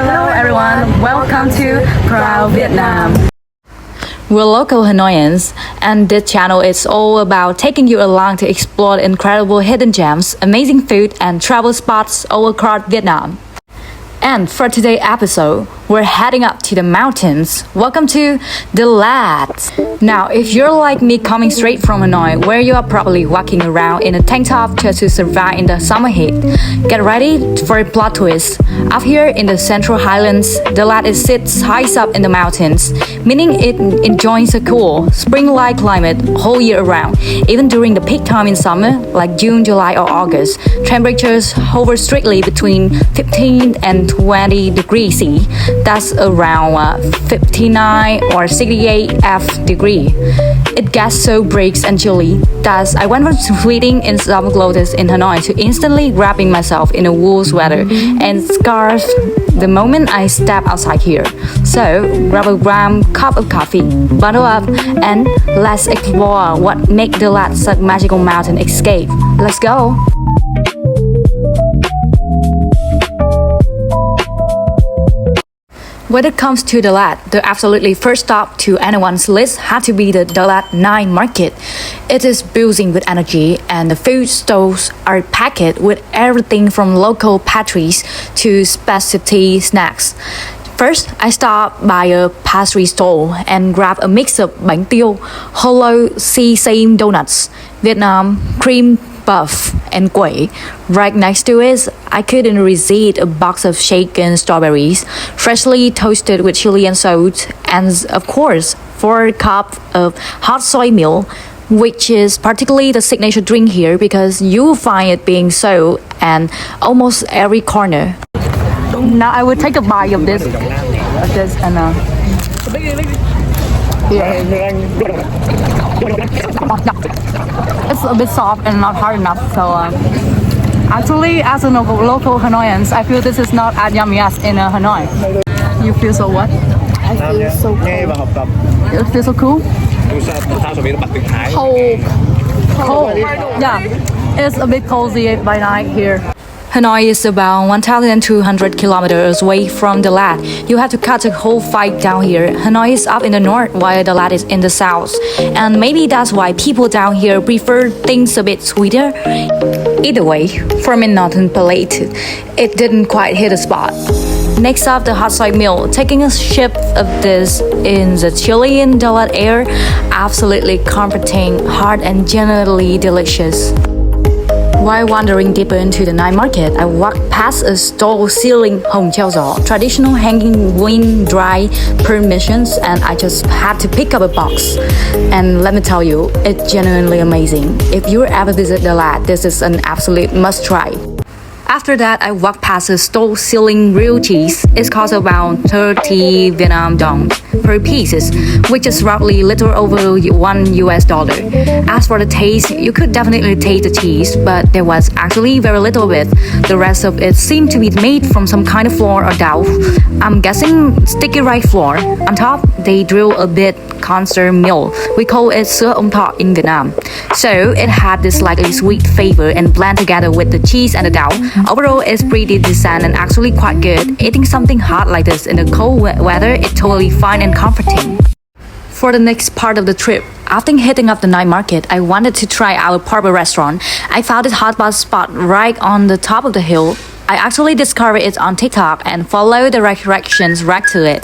Hello everyone, welcome to Proud Vietnam. We're local Hanoians, and this channel is all about taking you along to explore incredible hidden gems, amazing food, and travel spots all across Vietnam. And for today's episode, we're heading up to the mountains. Welcome to the Lat. Now, if you're like me coming straight from Hanoi, where you are probably walking around in a tank top just to survive in the summer heat, get ready for a plot twist. Up here in the Central Highlands, the Lat sits high up in the mountains, meaning it enjoys a cool, spring-like climate whole year around. Even during the peak time in summer, like June, July, or August, temperatures hover strictly between 15 and 20 degrees C. That's around 59 or 68 F degree. It gets so brisk and chilly that I went from sweating in some clothes in Hanoi to instantly wrapping myself in a wool sweater and scarf the moment I step outside here. So grab a warm cup of coffee, bundle up, and let's explore what makes the Lat such magical mountain escape. Let's go! When it comes to the Lat, the absolutely first stop to anyone's list had to be the Lat Night Market. It is buzzing with energy, and the food stalls are packed with everything from local pastries to specialty snacks. First, I stopped by a pastry stall and grabbed a mix of bánh tiếu, hollow sesame donuts, Vietnam cream puff, and quẩy. Right next to it, I couldn't resist a box of shaken strawberries, freshly toasted with chili and salt, and of course, 4 cups of hot soy milk, which is particularly the signature drink here because you'll find it being sold at almost every corner. Now I will take a bite of this, and it's a bit soft and not hard enough. So actually, as a local Hanoians, I feel this is not as yummy as in Hanoi. You feel so what? I feel so cool. You feel so cool? Cold. Yeah, it's a bit cozy by night here. Hanoi is about 1,200 kilometers away from the Lat. You have to cut the whole fight down here. Hanoi is up in the north while the Lat is in the south. And maybe that's why people down here prefer things a bit sweeter. Either way, for my northern palate, it didn't quite hit the spot. Next up, the hot soy milk. Taking a sip of this in the chilly and Lat air, absolutely comforting, hot and genuinely delicious. While wandering deeper into the night market, I walked past a stall selling hồng chao giò, traditional hanging wind dry permissions, and I just had to pick up a box. And let me tell you, it's genuinely amazing. If you ever visit the Lat, this is an absolute must try. After that, I walked past a stall selling real cheese. It costs about 30 Vietnam dong per piece, which is roughly little over $1. As for the taste, you could definitely taste the cheese, but there was actually very little of it. The rest of it seemed to be made from some kind of flour or dough. I'm guessing sticky rice flour. On top, they drill a bit concert milk. We call it sữa ông thọ in Vietnam. So it had this slightly sweet flavor and blend together with the cheese and the dough. Overall, it's pretty decent and actually quite good. Eating something hot like this in the cold weather is totally fine and comforting. For the next part of the trip, after hitting up the night market, I wanted to try our pub restaurant. I found this hot pot spot right on the top of the hill. I actually discovered it on TikTok and followed the directions right to it.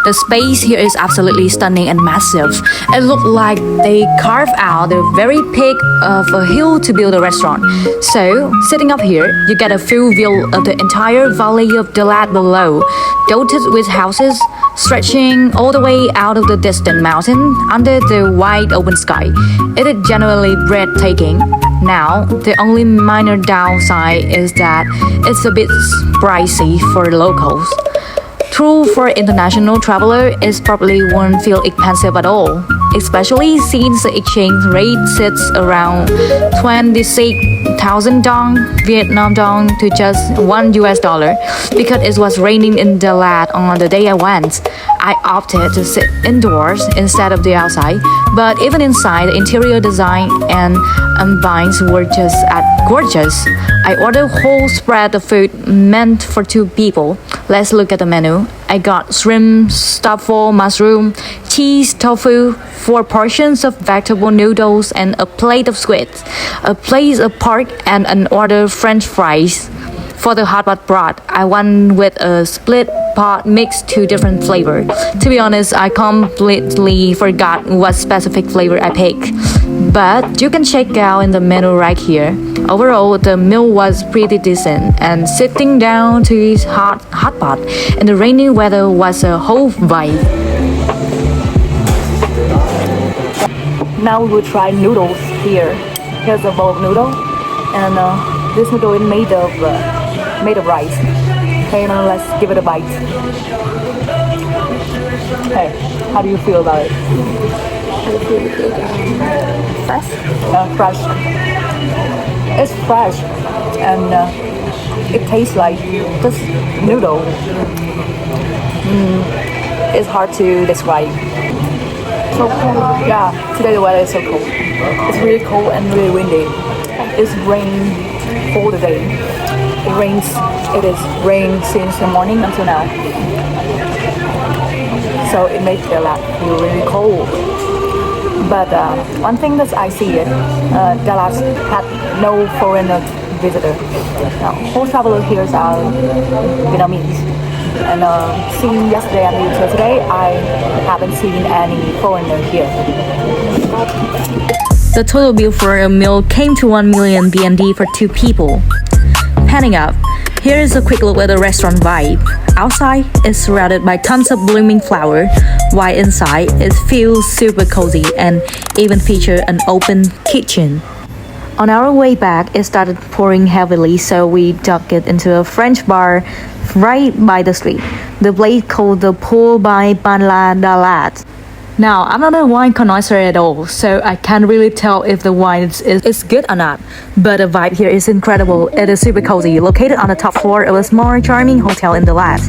The space here is absolutely stunning and massive. It looked like they carved out the very peak of a hill to build a restaurant. So, sitting up here, you get a full view of the entire valley of the Lat below, dotted with houses stretching all the way out of the distant mountain under the wide open sky. It is genuinely breathtaking. Now, the only minor downside is that it's a bit pricey for locals. True, for international traveler, it probably won't feel expensive at all. especially since the exchange rate sits around 26,000 dong Vietnam dong to just $1 because it was raining in Dalat on the day I went. I opted to sit indoors instead of the outside, but even inside, the interior design and ambience were just as gorgeous. I ordered a whole spread of food meant for 2 people. Let's look at the menu. I got shrimp, truffle, mushroom, cheese, tofu, 4 portions of vegetable noodles, and a plate of squid, a plate of pork, and an order French fries. For the hot pot broth, I went with a split pot mixed 2 different flavors. To be honest, I completely forgot what specific flavor I picked, but you can check out in the menu right here. Overall, the meal was pretty decent, and sitting down to his hot pot in the rainy weather was a whole vibe. Now we will try noodles here. Here's a bowl of noodle, and this noodle is made of rice. Okay, now let's give it a bite. Hey, how do you feel about it? Fresh. Fresh. It's fresh, and it tastes like just noodle. It's hard to describe. So cold. Yeah, today the weather is so cold. It's really cold and really windy. It's rained all the day. It is rain since the morning until now. So it makes the lab feel really cold. But one thing that I see is Dallas had no foreigner visitor. Now, all travelers here are Vietnamese. And since yesterday and today, I haven't seen any foreigner here. The total bill for a meal came to 1 million BND for 2 people. Panning up, here is a quick look at the restaurant vibe. Outside is surrounded by tons of blooming flower, while inside it feels super cozy and even features an open kitchen. On our way back, it started pouring heavily, so we ducked it into a French bar right by the street. The place called the Pool by Ban La Dalat. Now, I'm not a wine connoisseur at all, so I can't really tell if the wine is good or not. But the vibe here is incredible. It is super cozy, located on the top floor of a small, charming hotel in the Lat.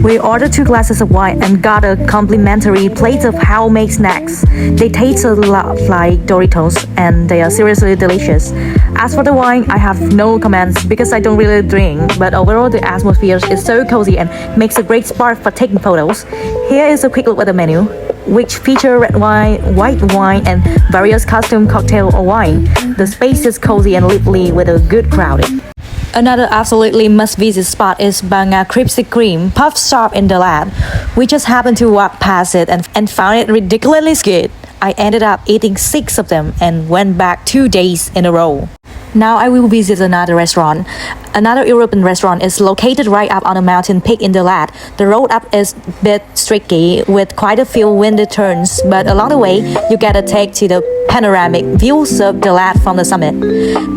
We ordered 2 glasses of wine and got a complimentary plate of homemade snacks. They taste a lot like Doritos, and they are seriously delicious. As for the wine, I have no comments because I don't really drink, but overall the atmosphere is so cozy and makes a great spot for taking photos. Here is a quick look at the menu, which feature red wine, white wine, and various custom cocktail or wine. The space is cozy and lively with a good crowd. Another absolutely must-visit spot is Banga Krispy Kreme Puff Shop in Dalat. We just happened to walk past it and found it ridiculously good. I ended up eating 6 of them and went back 2 days in a row. Now I will visit another restaurant. Another European restaurant is located right up on a mountain peak in Dalat. The road up is a bit tricky with quite a few windy turns, but along the way you get a take to the panoramic views of Dalat from the summit.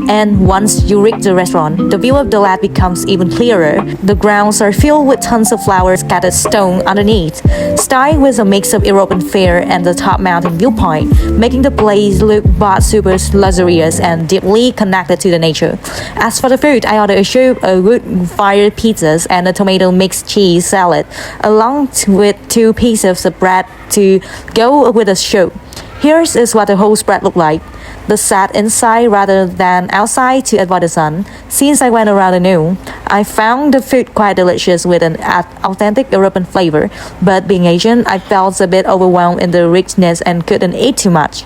And once you reach the restaurant, the view of Dalat becomes even clearer. The grounds are filled with tons of flowers scattered stone underneath, styled with a mix of European fare and the top mountain viewpoint, making the place look both super luxurious and deeply connected to the nature. As for the food, I ordered a soup, a wood-fired pizzas, and a tomato mixed cheese salad, along with 2 pieces of bread to go with the soup. Here is what the whole spread looked like. The sat inside rather than outside to avoid the sun. Since I went around the noon, I found the food quite delicious with an authentic European flavor, but being Asian, I felt a bit overwhelmed in the richness and couldn't eat too much.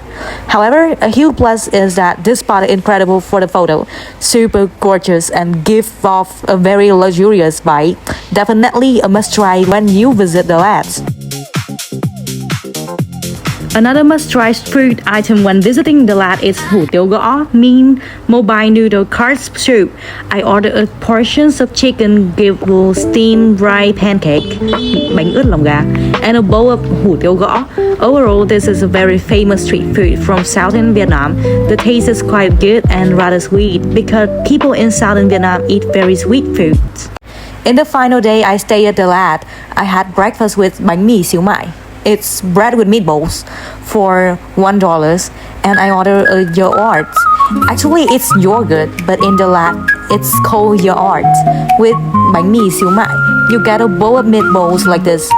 However, a huge plus is that this spot is incredible for the photo, super gorgeous and give off a very luxurious vibe. Definitely a must try when you visit the lands. Another must-try food item when visiting Dalat is hủ tiếu gõ, mean mobile noodle crisp soup. I ordered a portions of chicken gizzle steamed rice pancake, bánh ướt lòng gà, and a bowl of hủ tiếu gõ. Overall, this is a very famous street food from southern Vietnam. The taste is quite good and rather sweet because people in southern Vietnam eat very sweet foods. In the final day I stayed at Dalat, I had breakfast with bánh mì xíu mại. It's bread with meatballs for $1, and I ordered a yaourt. Actually, it's yogurt, but in the lab, it's called yaourt with bánh mì xíu mại. You get a bowl of meatballs like this.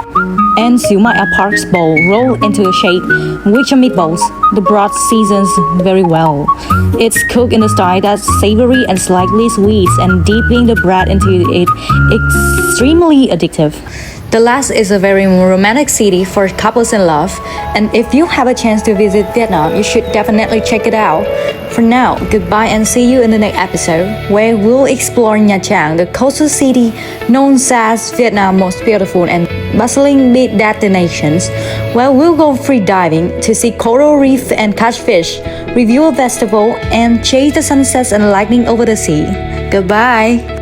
And xíu mại are parts bowl rolled into a shape, which are meatballs. The broth seasons very well. It's cooked in a style that's savory and slightly sweet, and dipping the bread into it extremely addictive. The last is a very romantic city for couples in love, and if you have a chance to visit Vietnam, you should definitely check it out. For now, goodbye and see you in the next episode, where we'll explore Nha Trang, the coastal city known as Vietnam's most beautiful and bustling beach destinations, where we'll go free diving to see coral reef and catch fish, review a festival, and chase the sunsets and lightning over the sea. Goodbye!